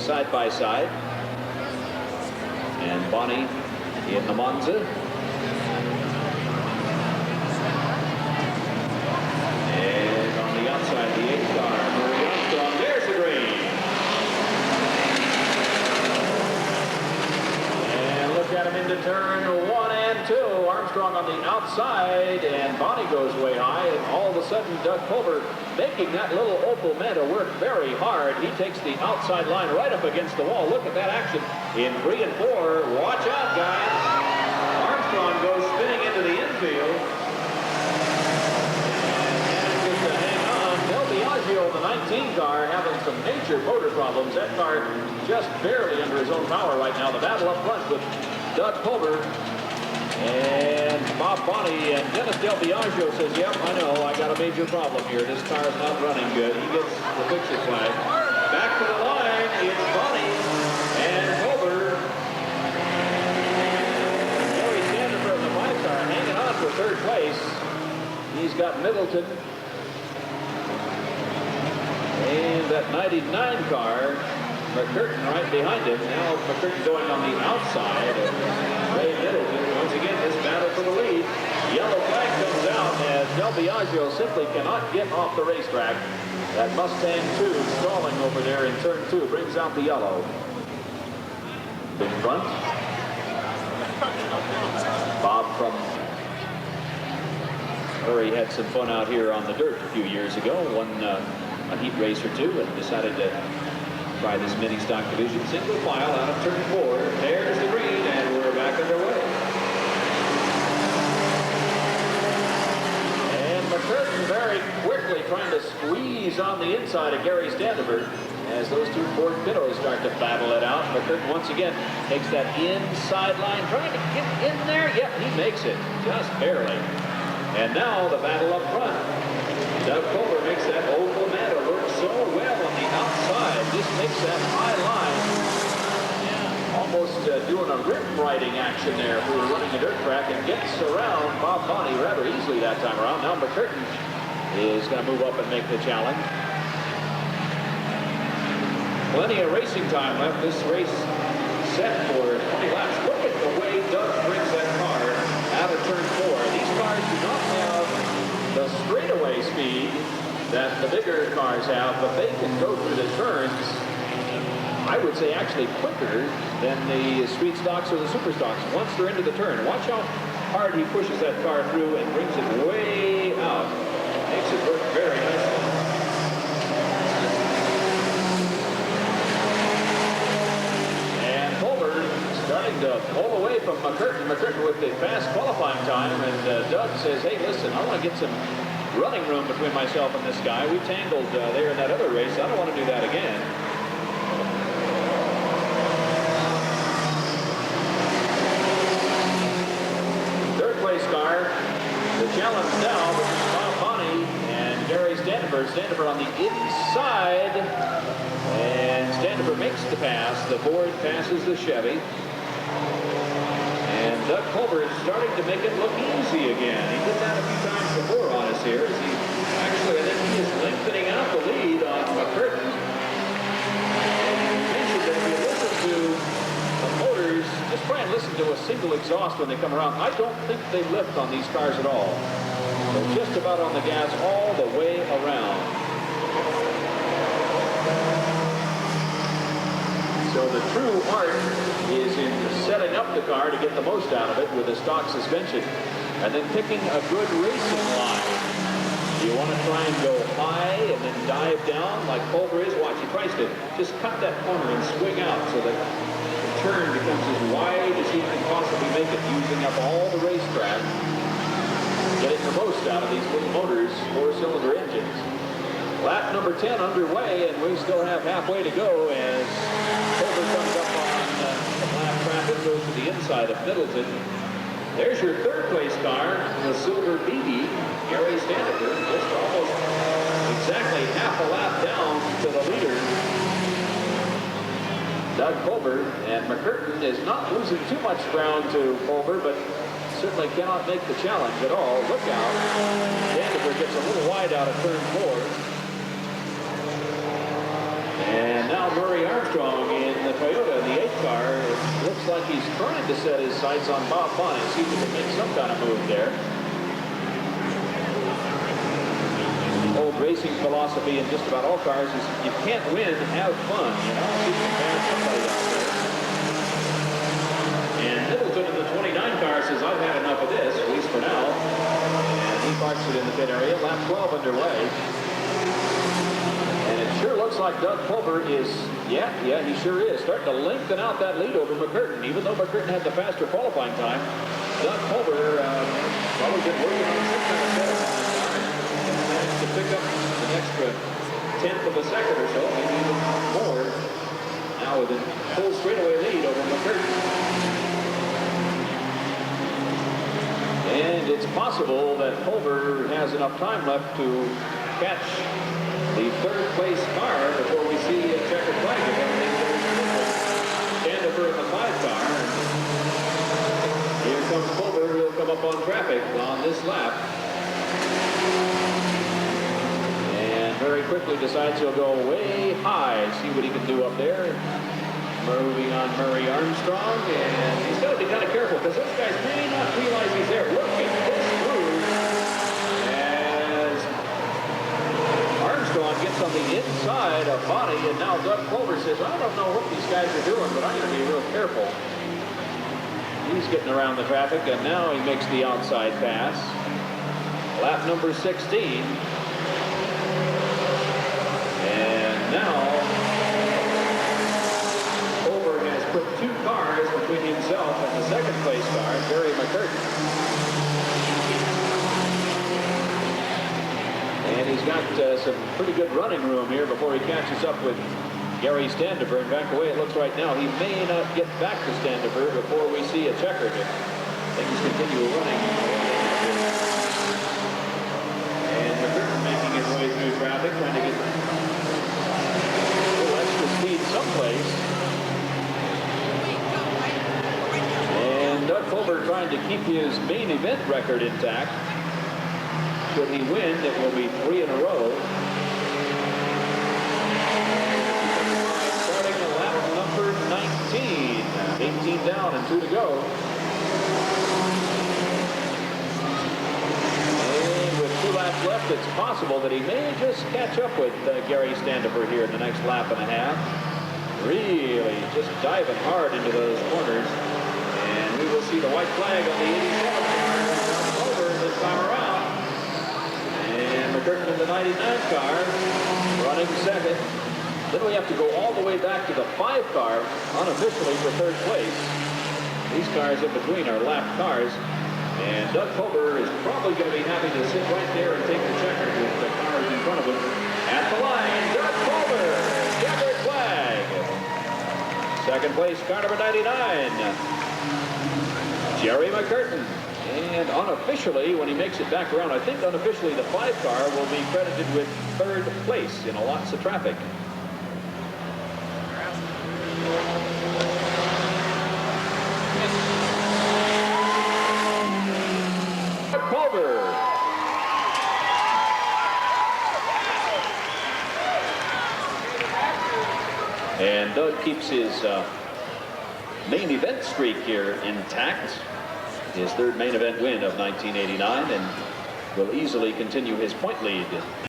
side by side. And Bonnie in the Monza. And on the outside, the 8th car, Murray Armstrong. There's the green. And look at him into turn 1 and 2. Armstrong on the outside, and Bonnie goes way high, and all of a sudden Doug Pulver making that little Opel Manta work very hard. He takes the outside line right up against the wall. Look at that action in 3 and 4. Watch out, guys. Armstrong goes spinning into the infield. And just to hang on, Del Biagio, the 19 car, having some major motor problems. That car just barely under his own power right now. The battle up front with Doug Pulver and Bob Bonnie, and Dennis Del Biagio says, yep, I know, I got a major problem here. This car is not running good. He gets the picture flag. Back to the line, it's Bonnie and Pulver. Joey Sandifer in the 5 car hanging on for 3rd place. He's got Middleton. And that 99 car, McCurtain right behind him. Now McCurtain going on the outside. Ray Middleton, once again, this battle for the lead. Yellow flag comes out as Del Biagio simply cannot get off the racetrack. That Mustang 2 stalling over there in turn 2 brings out the yellow. In front. Bob from Murray had some fun out here on the dirt a few years ago. Won a heat race or 2 and decided to try this mini stock division. Single file out of turn 4. There's the green, and we're back underway. And McCurtain very quickly trying to squeeze on the inside of Gary Standiford as those 2 Ford Pintos start to battle it out. McCurtain once again takes that inside line, trying to get in there. Yep, he makes it, just barely. And now the battle up front. Doug Pulver makes that Opel Manta work so well on the outside. Just makes that high line. Yeah, almost doing a rip riding action there if we were running a dirt track, and gets around Bob Bonnie rather easily that time around. Now McCurtain is going to move up and make the challenge. Plenty of racing time left. This race set for 20 laps. Look at the way Doug brings that car out of turn 4. These cars do not have the straightaway speed that the bigger cars have, but they can go through the turns, I would say actually quicker than the street stocks or the super stocks once they're into the turn. Watch how hard he pushes that car through and brings it way out. Makes it work very nicely. And Pulver starting to pull away from McCurtain. McCurtain with the fast qualifying time, and Doug says, hey, listen, I want to get some running room between myself and this guy. We tangled there in that other race. I don't want to do that again. Third place car. The challenge now between Bob Bonnie and Gary Standiford. Standiford on the inside. And Standiford makes the pass. The Ford passes the Chevy. And Doug Pulver is starting to make it look easy again. He did that a few times before on us here. Actually, I think he is lengthening out the lead on McCurtain. And you mentioned that if you listen to the motors, just try and listen to a single exhaust when they come around. I don't think they lift on these cars at all. They're just about on the gas all the way around. So the true art is in setting up the car to get the most out of it with a stock suspension, and then picking a good racing line. You want to try and go high and then dive down like Pulver is. Watch, he tries to just cut that corner and swing out so that the turn becomes as wide as he can possibly make it, using up all the racetrack, getting the most out of these little motors, 4-cylinder engines. Lap number 10 underway, and we still have halfway to go as Pulver comes up on the lap traffic, goes to the inside of Middleton. There's your third place car, the silver BB, Gary Standiford, just almost exactly half a lap down to the leader, Doug Pulver. And McCurtain is not losing too much ground to Pulver, but certainly cannot make the challenge at all. Look out. Standiford gets a little wide out of turn 4. And now Murray Armstrong in he's trying to set his sights on Bob Bunny, see if he can make some kind of move there. Old racing philosophy in just about all cars is you can't win, have fun. You know, see if you can pass somebody out there. And Middleton in the 29 car says, I've had enough of this, at least for now. And he parks it in the pit area. Lap 12 underway. And it sure looks like Doug Pulver is, yeah, he sure is, starting to lengthen out that lead over McCurtain. Even though McCurtain had the faster qualifying time, Doug Pulver probably been working on some kind of setup on this car. To pick up an extra tenth of a second or so, maybe even more. Now with a full straightaway lead over McCurtain. And it's possible that Pulver has enough time left to catch the third place car before we see a checkered flag. Standover in the 5 car. Here comes Pulver. He'll come up on traffic on this lap. Very quickly decides he'll go way high, see what he can do up there. Moving on Murray Armstrong, and he's got to be kind of careful because those guys may not realize he's there. Look at this move as Armstrong gets on the inside of Bonnie, and now Doug Pulver says, I don't know what these guys are doing, but I'm going to be real careful. He's getting around the traffic, and now he makes the outside pass. Lap number 16. Now, Pulver has put 2 cars between himself and the second place car, Gary McCurtain. And he's got some pretty good running room here before he catches up with Gary Standifer. In fact, the way it looks right now, he may not get back to Standifer before we see a checkered. Things continue running. And McCurtain making his way through traffic, trying to get speed someplace. And Doug Pulver trying to keep his main event record intact. Should he win, it will be 3 in a row. Starting at lap number 19. 18 down and 2 to go. And with 2 laps left, it's possible that he may just catch up with Gary Standifer here in the next lap and a half. Really just diving hard into those corners. And we will see the white flag on the 87 car. Over this time around. And McCurtain in the 99 car running second. Then we have to go all the way back to the 5 car unofficially for 3rd place. These cars in between are lap cars. And Doug Pulver is probably going to be happy to sit right there and take the checker with the cars in front of him. At the line, Doug Pulver, checkered flag. Second place, car number 99, Jerry McCurtain. And unofficially, when he makes it back around, I think unofficially the 5 car will be credited with 3rd place in lots of traffic. Pulver. And Doug keeps his main event streak here intact. His 3rd main event win of 1989, and will easily continue his point lead.